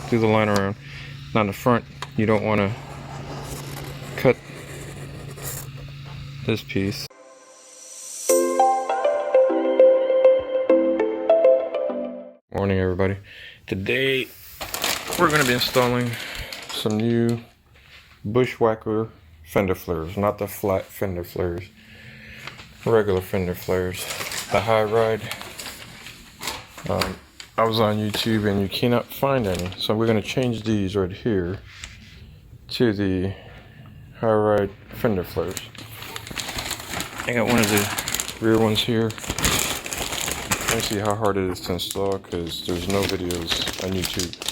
do the line around. Now in the front, you don't want to cut this piece. Morning everybody. Today we're going to be installing some new Bushwacker fender flares, not the flat fender flares, regular fender flares, the high ride. I was on YouTube and you cannot find any, so we're going to change these right here to the high ride fender flares. I got one of the rear ones here. Let me see how hard it is to install because there's no videos on YouTube.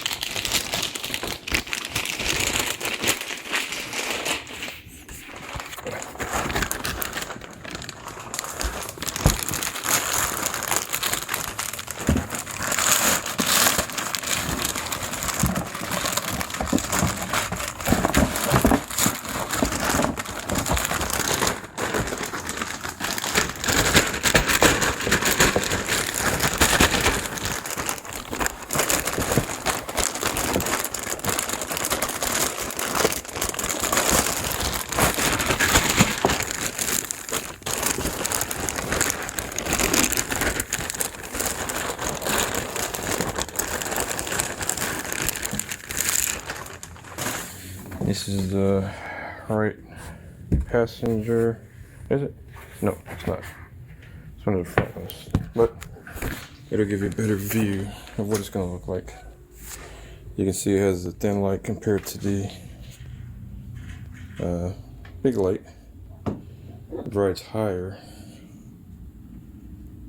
This is the right passenger. Is it? No, it's not. It's one of the front ones. But it'll give you a better view of what it's going to look like. You can see it has a thin light compared to the big light. It rides higher,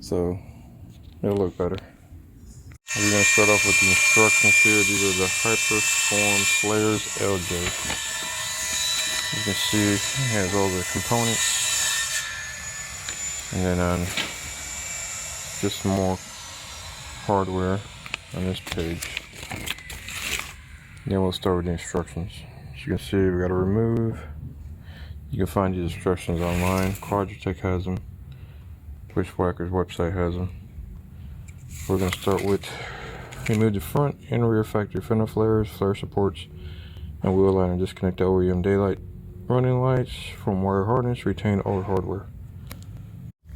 so it'll look better. We're going to start off with the instructions here. These are the Hyperform Flares LJ. You can see it has all the components. And then just more hardware on this page. Then we'll start with the instructions. As you can see, we got to remove. You can find these instructions online. Quadratech has them. Bushwacker's website has them. We're going to start with remove the front and rear factory fender flares, flare supports, and wheel line, and disconnect the OEM daylight running lights from wire harness. Retain all hardware.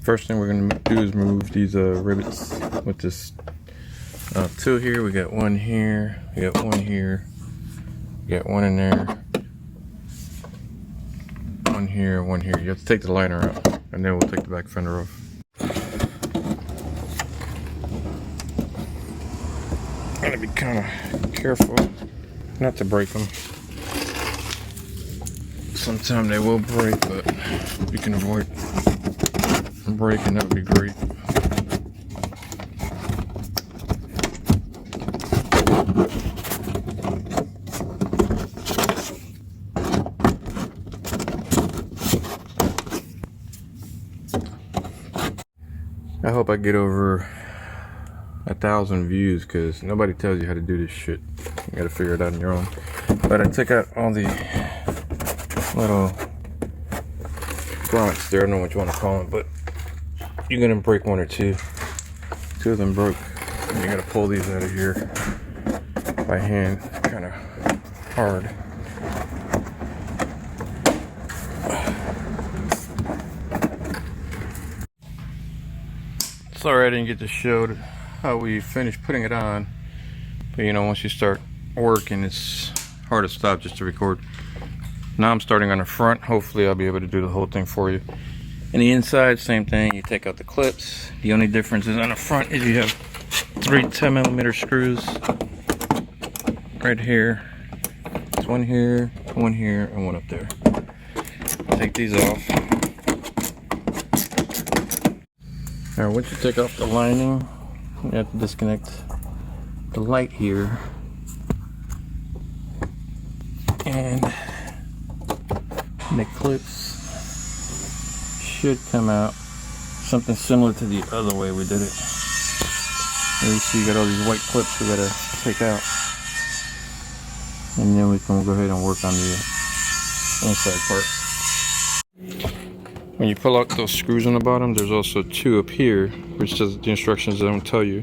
First thing we're going to do is remove these rivets with this tool here. We got one here, we got one here, we got one in there, one here, one here. You have to take the liner out, and then we'll take the back fender off. Gotta be kind of careful not to break them. Sometimes they will break, but if you can avoid breaking, that would be great. I hope I get over 1,000 views, because nobody tells you how to do this shit. You gotta figure it out on your own. But I took out all the little grommets there. I don't know what you want to call them, but you're gonna break one or two. Two of them broke, and you gotta pull these out of here by hand, kind of hard. Sorry I didn't get to show how we finished putting it on, but you know, once you start working, it's hard to stop just to record. Now I'm starting on the front. Hopefully I'll be able to do the whole thing for you. And the inside, same thing. You take out the clips. The only difference is on the front is you have 3 10mm screws right here. There's one here, and one up there. Take these off. Now once you take off the lining, you have to disconnect the light here, and the clips should come out something similar to the other way we did it. There you see, you got all these white clips we gotta take out, and then we can go ahead and work on the inside part. When you pull out those screws on the bottom, there's also 2 up here, which does the instructions don't tell you.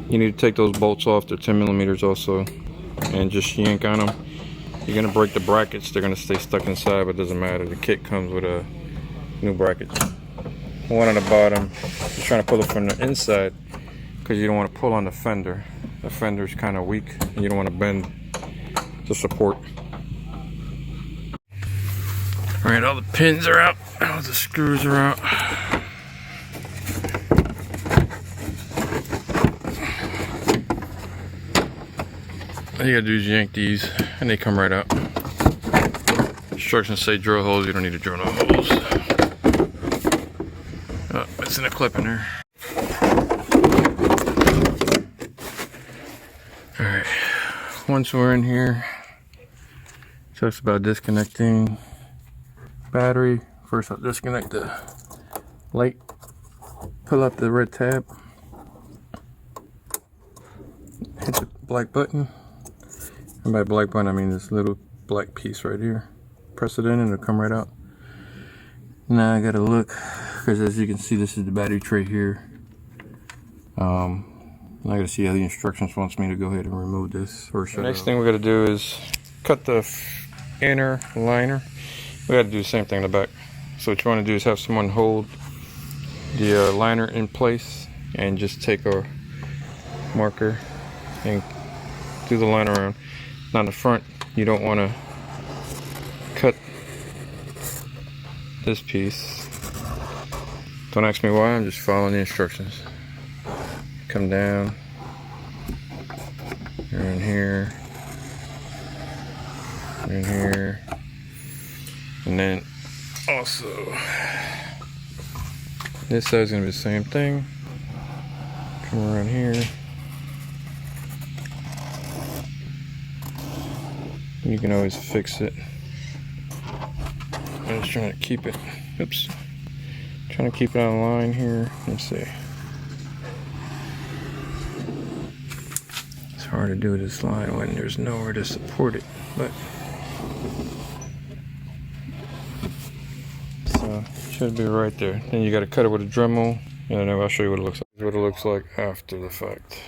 You need to take those bolts off. They're 10mm also. and just yank on them. You're gonna break the brackets, they're gonna stay stuck inside, but it doesn't matter. The kit comes with a new bracket. One on the bottom, you're trying to pull it from the inside because you don't want to pull on the fender. The fender's kind of weak and you don't want to bend the support. Alright, all the pins are out, all the screws are out. All you gotta do is yank these and they come right out. Instructions say drill holes, you don't need to drill no holes. Oh, missing a clip in there. Alright, once we're in here, it talks about disconnecting battery. First I'll disconnect the light, pull up the red tab, hit the black button, and by black button I mean this little black piece right here. Press it in and it'll come right out. Now I gotta look, because as you can see this is the battery tray here. I gotta see how the instructions wants me to go ahead and remove this. Or the next thing we gotta do is cut the inner liner. We gotta do the same thing in the back. So what you want to do is have someone hold the liner in place and just take a marker and do the line around. Now in the front you don't want to cut this piece. Don't ask me why, I'm just following the instructions. Come down, you're in here, you're in here, and then also this side's gonna be the same thing. Come around here. You can always fix it. I'm just trying to keep it, oops, trying to keep it on line here. Let's see. It's hard to do this line when there's nowhere to support it, but so it should be right there. Then you got to cut it with a Dremel, and then I'll show you what it looks like. What it looks like after the fact.